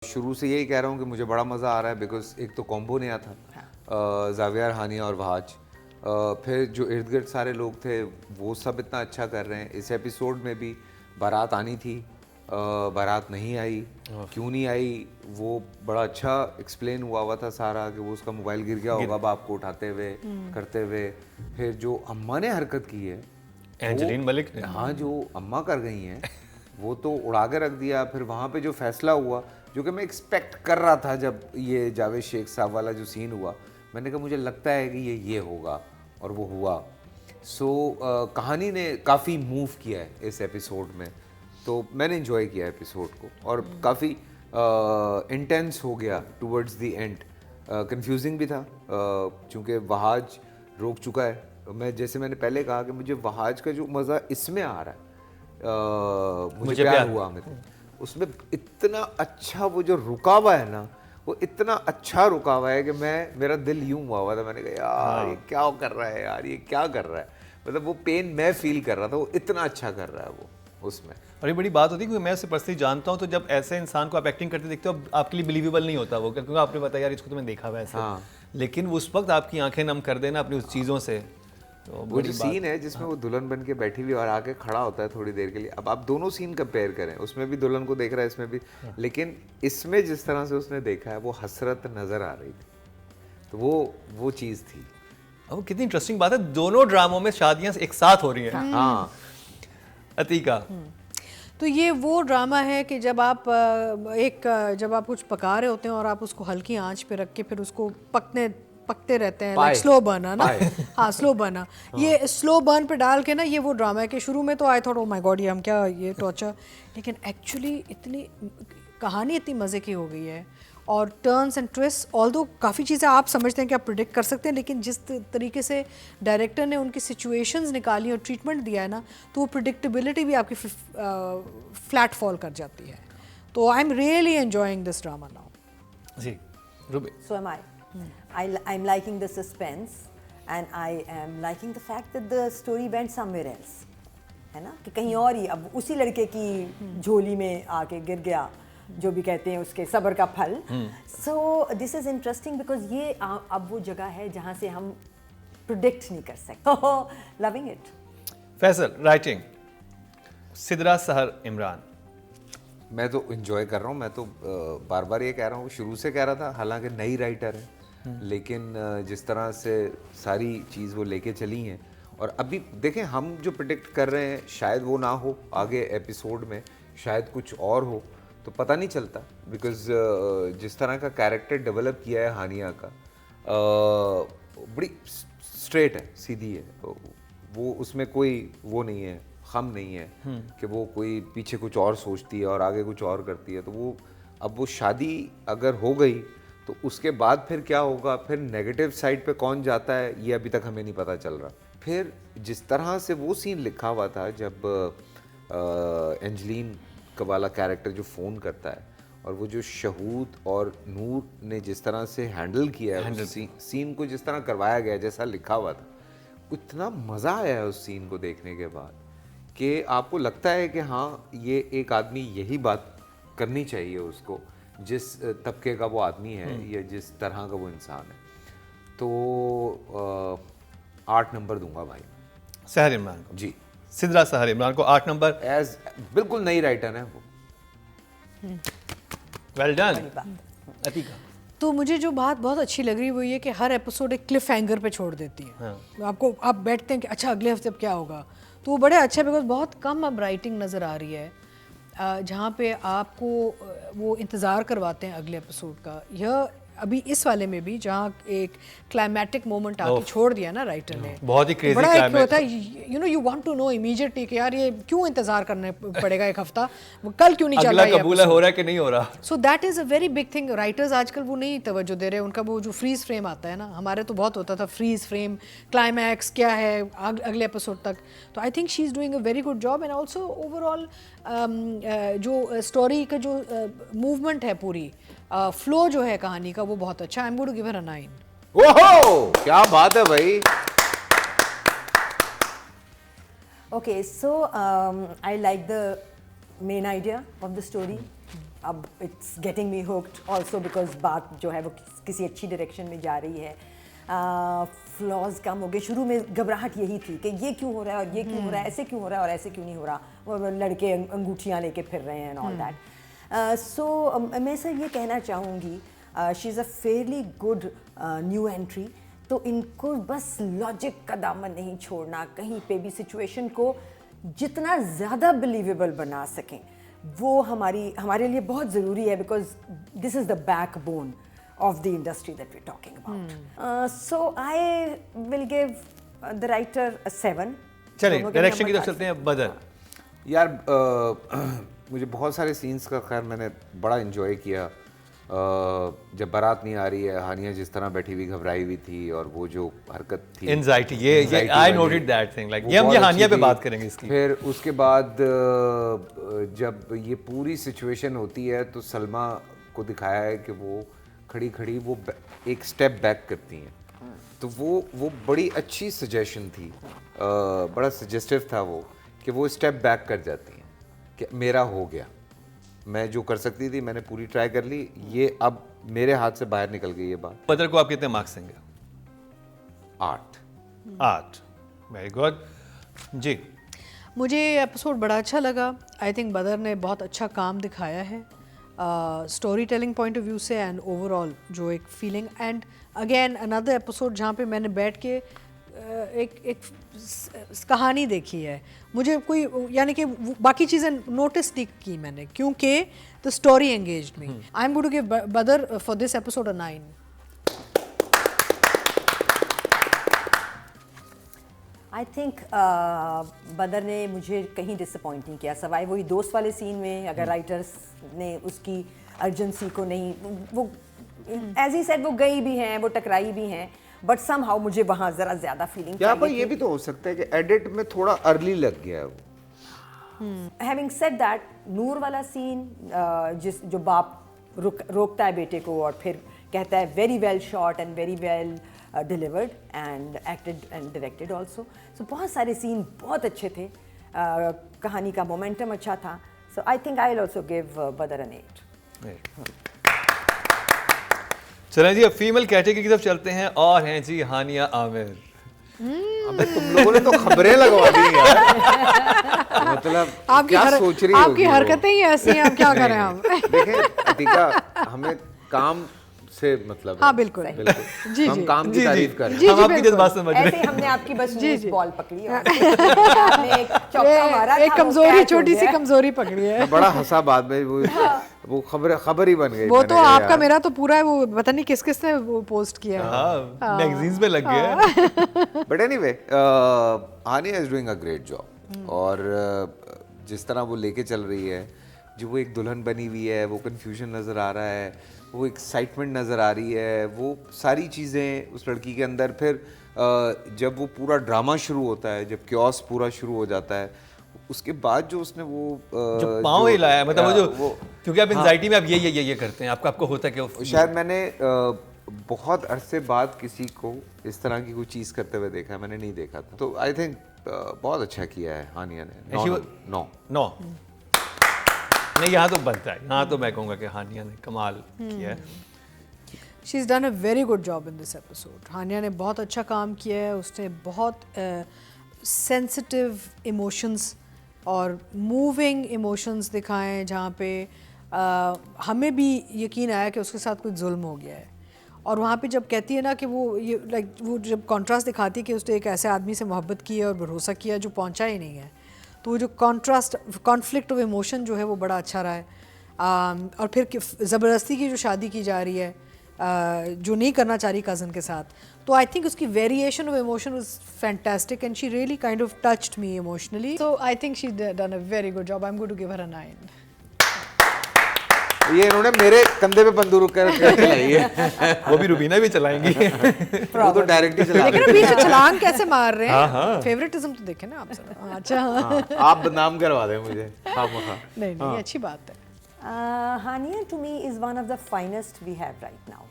शुरू से यही कह रहा हूँ कि मुझे बड़ा मज़ा आ रहा है बिकॉज एक तो कॉम्बो नया था। जावियर, हानिया और वहाज। फिर जो इर्द गिर्द सारे लोग थे वो सब इतना अच्छा कर रहे हैं। इस एपिसोड में भी बारात आनी थी, बारात नहीं आई। क्यों नहीं आई वो बड़ा अच्छा एक्सप्लेन हुआ था सारा, कि वो उसका मोबाइल गिर गया होगा बाप को उठाते हुए करते हुए। फिर जो अम्मा ने हरकत की है, एंजेलिन मलिक ने, हाँ जो अम्मा कर गई हैं वो तो उड़ा के रख दिया। फिर वहाँ पे जो फैसला हुआ, जो कि मैं एक्सपेक्ट कर रहा था, जब ये जावेद शेख साहब वाला जो सीन हुआ, मैंने कहा मुझे लगता है कि ये होगा, और वो हुआ। कहानी ने काफ़ी मूव किया है इस एपिसोड में, तो मैंने इन्जॉय किया एपिसोड को, और काफ़ी इंटेंस हो गया टूवर्ड्स द एंड। कंफ्यूजिंग भी था क्योंकि वहाज रोक चुका है। मैंने पहले कहा कि मुझे वहाज का जो मज़ा इसमें आ रहा है, मुझे प्यार हुआ हमें तो। उसमें इतना अच्छा वो जो रुका हुआ है ना, वो इतना अच्छा रुका हुआ है कि मेरा दिल यूं हुआ था। मैंने कहा यार ये क्या कर रहा है, यार ये क्या कर रहा है। मतलब वो पेन मैं फील कर रहा था, वो इतना अच्छा कर रहा है वो उसमें। और ये बड़ी बात होती है क्योंकि मैं उसे पर्सनली जानता हूँ, तो जब ऐसे इंसान को आप एक्टिंग करते देखते हो आपके लिए बिलीवेबल नहीं होता वो, क्योंकि आपने बताया यार इसको तो मैंने देखा हुआ है ऐसे। हाँ। लेकिन उस वक्त आपकी आंखें नम कर देना अपनी उस चीज़ों से, तो वो जो सीन है जिसमें वो दुल्हन बन के बैठी हुई और आके खड़ा होता है थोड़ी देर के लिए, अब आप दोनों सीन कंपेयर करें, उसमें भी दुल्हन को देख रहा है, इसमें भी, लेकिन इसमें जिस तरह से उसने देखा है वो हसरत नजर आ रही थी, तो वो चीज़ थी। अब कितनी इंटरेस्टिंग बात है, दोनों ड्रामों में शादियां एक साथ हो रही हैं। हाँ अतीका, तो ये वो ड्रामा है कि जब आप जब आप कुछ पका रहे होते हैं और आप उसको हल्की आंच पे रख के फिर उसको पकते रहते हैं, लाइक स्लो बर्न है ना। हाँ, स्लो बर्न। ये स्लो बर्न पे डाल के ना, ये वो ड्रामा है कि शुरू में तो I thought oh my God ये हम क्या, ये टॉर्चर, लेकिन एक्चुअली इतनी कहानी इतनी मज़े की हो गई है, और टर्न्स एंड ट्विस्ट, ऑल्दो काफ़ी चीज़ें आप समझते हैं कि आप प्रिडिक्ट कर सकते हैं, लेकिन जिस तरीके से डायरेक्टर ने उनकी सिचुएशंस निकाली और ट्रीटमेंट दिया है ना, तो वो प्रिडिक्टेबिलिटी भी आपकी फ्लैट फॉल कर जाती है। तो I am really enjoying this drama now. जी Ruby. So am I. I'm liking the suspense, and I am liking the fact that the story went somewhere else. है ना, कि कहीं और ही, अब उसी लड़के की झोली में आके गिर गया, जो भी कहते हैं उसके सब्र का फल। So this is interesting because ये अब वो जगह है जहाँ से हम प्रिडिक्ट नहीं कर सकते। Loving it. Faisal, writing, Sidra सहर इमरान। मैं तो इन्जॉय कर रहा हूँ। मैं तो बार बार ये कह रहा हूँ, शुरू से कह रहा था, हालांकि नई राइटर है, लेकिन जिस तरह से सारी चीज़ वो लेके चली हैं, और अभी देखें हम जो प्रिडिक्ट कर रहे हैं शायद वो ना हो, आगे एपिसोड में शायद कुछ और हो, तो पता नहीं चलता। बिकॉज जिस तरह का कैरेक्टर डेवलप किया है हानिया का, बड़ी स्ट्रेट है, सीधी है, वो उसमें कोई वो नहीं है, खम नहीं है कि वो कोई पीछे कुछ और सोचती है और आगे कुछ और करती है। तो वो अब वो शादी अगर हो गई तो उसके बाद फिर क्या होगा, फिर नेगेटिव साइड पे कौन जाता है, ये अभी तक हमें नहीं पता चल रहा। फिर जिस तरह से वो सीन लिखा हुआ था, जब एंजलीन का वाला कैरेक्टर जो फ़ोन करता है, और वो जो शहूद और नूर ने जिस तरह से हैंडल किया है उस सीन को, जिस तरह करवाया गया जैसा लिखा हुआ था, इतना मज़ा आया है उस सीन को देखने के बाद कि आपको लगता है कि हाँ ये एक आदमी यही बात करनी चाहिए उसको, जिस तबके का वो आदमी है या जिस तरह का वो इंसान है। तो 8 नंबर दूंगा भाई सहर इमरान को। जी, सिद्रा सहर इमरान को 8 नंबर। एज बिल्कुल नई राइटर है वो। Well done. अतीका, तो मुझे जो बात बहुत अच्छी लग रही है वो ये कि हर एपिसोड एक क्लिफ हैंगर पे छोड़ देती है। हाँ। आप बैठते हैं कि अच्छा अगले हफ्ते अब क्या होगा, तो वो बड़े अच्छा, बिकॉज बहुत कम अब राइटिंग नज़र आ रही है जहाँ पे आपको वो इंतज़ार करवाते हैं अगले एपिसोड का। यह अभी इस वाले में भी जहाँ एक क्लाइमेटिक मोमेंट आके छोड़ दिया ना राइटर ने, बहुत ही क्रेजी बड़ा एक क्लाइमेट होता है, you know, you want to know immediately कि यार ये क्यों इंतजार करने पड़ेगा एक हफ्ता, वो कल क्यों नहीं चल रहा है, अगला कबूल हो रहा है कि नहीं हो रहा। So that is a very big thing. Writers आजकल वो नहीं तवज्जो दे रहे, उनका वो जो फ्रीज फ्रेम आता है ना, हमारे तो बहुत होता था फ्रीज फ्रेम, क्लाइमैक्स क्या है अगले एपिसोड तक। तो I think she is doing a very good job, and also overall जो स्टोरी का जो मूवमेंट है, पूरी फ्लो जो है कहानी का, वो बहुत अच्छा। I am going to give her a 9। ओहो क्या बात है भाई। Okay, so I like the main idea of the story. अब it's getting me hooked also because बात जो है वो किसी अच्छी डायरेक्शन में जा रही है। फ्लॉज कम हो गए। शुरू में घबराहट यही थी कि ये क्यों हो रहा है और ये क्यों हो रहा है, ऐसे क्यों हो रहा है और ऐसे क्यों नहीं हो रहा, वो लड़के अंगूठियाँ लेके फिर रहे हैं एंड ऑल दैट। सो मैं सर ये कहना चाहूँगी she is a fairly good new entry, तो इनको बस लॉजिक का दामन नहीं छोड़ना, कहीं पे भी सिचुएशन को जितना ज़्यादा बिलीवेबल बना सकें वो हमारे लिए बहुत ज़रूरी है, because this is the backbone of the industry that we're talking about. So I will give the writer a 7. चलिए डायरेक्शन की तरफ चलते हैं। बदर यार मुझे बहुत सारे सीन्स का खैर मैंने बड़ा इन्जॉय किया। जब बारात नहीं आ रही है, हानिया जिस तरह बैठी हुई घबराई हुई थी और वो जो हरकत थी एंजाइटी, ये आई नोटेड दैट थिंग, लाइक हम ये हानिया पे बात करेंगे इसकी। फिर उसके बाद जब ये पूरी सिचुएशन होती है तो सलमा को दिखाया है कि वो खड़ी खड़ी वो एक स्टेप बैक करती हैं, तो वो बड़ी अच्छी सजेशन थी, बड़ा सजेस्टिव था वो कि वो स्टेप बैक कर जाती हैं कि मेरा हो गया, मैं जो कर सकती थी मैंने पूरी ट्राई कर ली, ये अब मेरे हाथ से बाहर निकल गई ये बात। बदर को आप कितने मार्क्स देंगे? 8। वेरी गुड जी। मुझे एपिसोड बड़ा अच्छा लगा। आई थिंक बदर ने बहुत अच्छा काम दिखाया है story telling point of view से एंड ओवरऑल जो एक feeling, and again another episode जहाँ पे मैंने बैठ के एक कहानी देखी है। मुझे कोई यानी कि बाकी चीज़ें नोटिस नहीं की मैंने, क्योंकि the story engaged me. I am going to give Badar for this episode a 9। I think Badar ने मुझे कहीं डिसअपॉइंट नहीं किया, सवाई वही दोस्त वाले सीन में। अगर राइटर्स ने उसकी अर्जेंसी को नहीं, वो एज ही सेड वो गई भी हैं, वो टकराई भी हैं, बट समहाउ मुझे वहाँ ज़रा ज़्यादा फीलिंग यहाँ पर ये भी तो हो सकता है कि एडिट में थोड़ा अर्ली लग गया है वो। हैविंग सेड दैट, नूर वाला सीन जो बाप रोकता है बेटे को और फिर कहता है very well shot and very well delivered and acted and directed also. So बहुत सारे सीन बहुत अच्छे थे, कहानी का मोमेंटम अच्छा था। So I think I'll also give Badar an 8. चलें जी, अब फीमेल कैटेगरी की तरफ चलते हैं और हैं जी हानिया आमिर। अबे तुम लोगों ने तो खबरें लगवा दी यार। मतलब क्या सोच रही होगी आपकी हरकतें ही ऐसी हैं, अब क्या करें हम। देखें अतिका, हमें काम से मतलब हाँ बिल्कुल जी, हम काम की तारीफ कर रहे हैं। हम आपकी जज्बात समझ रहे हैं। ऐसे हमने आपकी बस बॉल पकड़ी और आपने एक चौका मारा था, एक कमजोरी, छोटी सी कमजोरी पकड़ी है। बड़ा हंसा बाद में वो खबर ही बन गई। वो तो आपका मेरा तो पूरा है, वो पता नहीं किस किस ने वो पोस्ट किया है, मैगजीन्स में लग गया। But anyway Hania is doing a great job, और जिस तरह वो लेके चल रही है, जो वो एक दुल्हन बनी हुई है, वो कंफ्यूजन नज़र आ रहा है, वो एक्साइटमेंट नज़र आ रही है, वो सारी चीज़ें उस लड़की के अंदर। फिर जब वो पूरा ड्रामा शुरू होता है, जब क्योस पूरा शुरू हो जाता है, उसके बाद जो उसने वो जो पाँव हिलाया, मतलब वो क्योंकि आप एंजाइटी में आप ये करते हैं, आपको होता है कि शायद मैंने बहुत अरसे बाद किसी को इस तरह की कोई चीज़ करते हुए देखा है, मैंने नहीं देखा था। तो आई थिंक बहुत अच्छा किया है हानिया ने। 9 नहीं, यहाँ तो बनता है, यहाँ तो मैं कहूँगा कि हानिया ने कमाल किया है। She is done a very good job in this episode. Hania ने बहुत अच्छा काम किया है, उसने बहुत सेंसिटिव इमोशंस और मूविंग इमोशंस दिखाएं, जहाँ पे हमें भी यकीन आया कि उसके साथ कुछ जुल्म हो गया है। और वहाँ पे जब कहती है ना कि वो ये लाइक वो जब कॉन्ट्रास्ट दिखाती है कि उसने एक ऐसे आदमी से मोहब्बत की है और भरोसा किया जो पहुँचा ही नहीं है, तो वो जो कॉन्फ्लिक्ट ऑफ इमोशन जो है वो बड़ा अच्छा रहा है। और फिर ज़बरदस्ती की जो शादी की जा रही है, जो नहीं करना चाह रही कज़न के साथ, तो आई थिंक उसकी variation of emotion was fantastic and she really kind of touched me emotionally. So I think she done a very good job. I am going to give her a 9। ये इन्होंने मेरे कंधे पे बंदूक कर चलाई है। वो भी रुबीना भी चलाएंगी। वो तो डायरेक्ट ही चला लेकिन बीच में छलांग कैसे मार रहे हैं, फेवरेटिज्म तो देखे ना आप सब। अच्छा आप बदनाम करवा दें मुझे। नहीं, अच्छी बात है। Hania to me is one of the finest we have right now.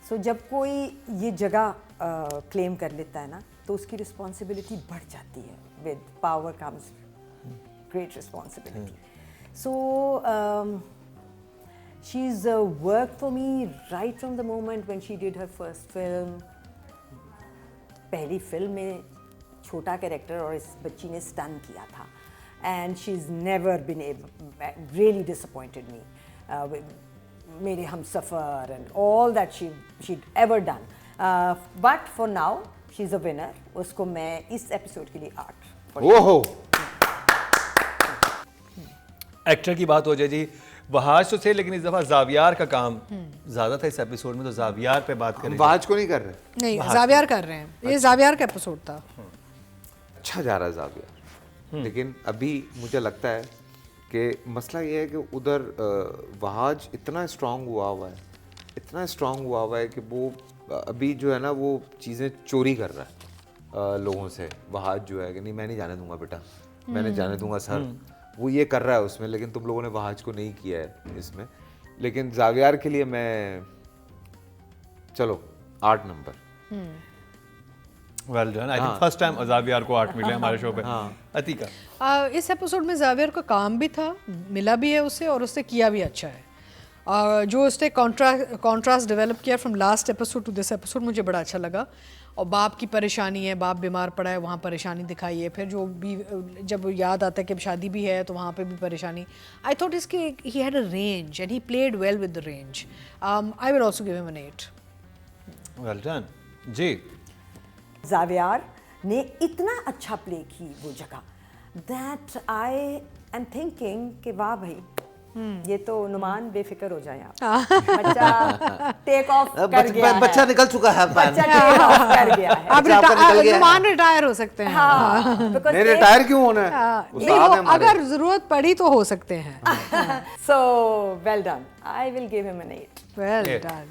सो जब कोई ये जगह क्लेम कर लेता है ना, तो उसकी रिस्पॉन्सिबिलिटी बढ़ जाती है। With power comes great responsibility. So she's worked for me right from the moment when she did her first film. पहली फिल्म में छोटा कैरेक्टर और इस बच्ची ने स्टन किया था, and she's never been really disappointed me with मेरे Humsafar and all that she'd ever done. But for now she's a winner. उसको मैं इस एपिसोड के लिए 8. ओहो, एक्टर की बात हो जाए जी, वहाज तो थे लेकिन इस दफा जावियार का काम ज्यादा था इस एपिसोड में, तो जावियार पे बात करें। वाज को नहीं कर रहे, नहीं, जावियार कर रहे हैं, ये जावियार का एपिसोड था। अच्छा जा रहा है जावियार, लेकिन अभी मुझे लगता है कि मसला ये है कि उधर वहाज इतना स्ट्रांग हुआ हुआ है, इतना स्ट्रांग हुआ हुआ है कि वो अभी जो है ना वो चीज़ें चोरी कर रहा है लोगों से। वहाज जो है कि नहीं मैं नहीं जाने दूंगा बेटा, मैं नहीं जाने दूंगा सर, वो ये कर रहा है उसमें, लेकिन तुम लोगों ने वहाज को नहीं किया है इसमें। लेकिन जावियार के लिए मैं चलो 8 number. Well done. I think first time Zaviyar को 8 मिले हमारे शो पे। अतीका, इस एपिसोड में जावियर का काम भी था, मिला भी है उसे, और उसने किया भी अच्छा है। जो उसने कॉन्ट्रास्ट डेवलप किया from last episode to this episode, मुझे बड़ा अच्छा लगा। और बाप की परेशानी है, बाप बीमार पड़ा है, वहाँ परेशानी दिखाई है। फिर जो भी जब याद आता है कि शादी भी है तो वहाँ पे भी परेशानी। आई थॉट इसके he had a range and he played well with the range. I will also give him an 8। Well done जी। जावियार ने इतना अच्छा प्ले की वो जगह, दैट आई एम थिंकिंग कि वाह भाई, ये तो नुमान बेफिक्र हो जाए आप, बच्चा टेक ऑफ कर गया है, बच्चा निकल चुका है, बच्चा टेक ऑफ कर गया है। अब नुमान रिटायर हो सकते हैं। हाँ, नहीं रिटायर क्यों होना है, उस्ताद है हमारे। अगर जरूरत पड़ी तो हो सकते हैं। So well done. I will give him an 8. Well done.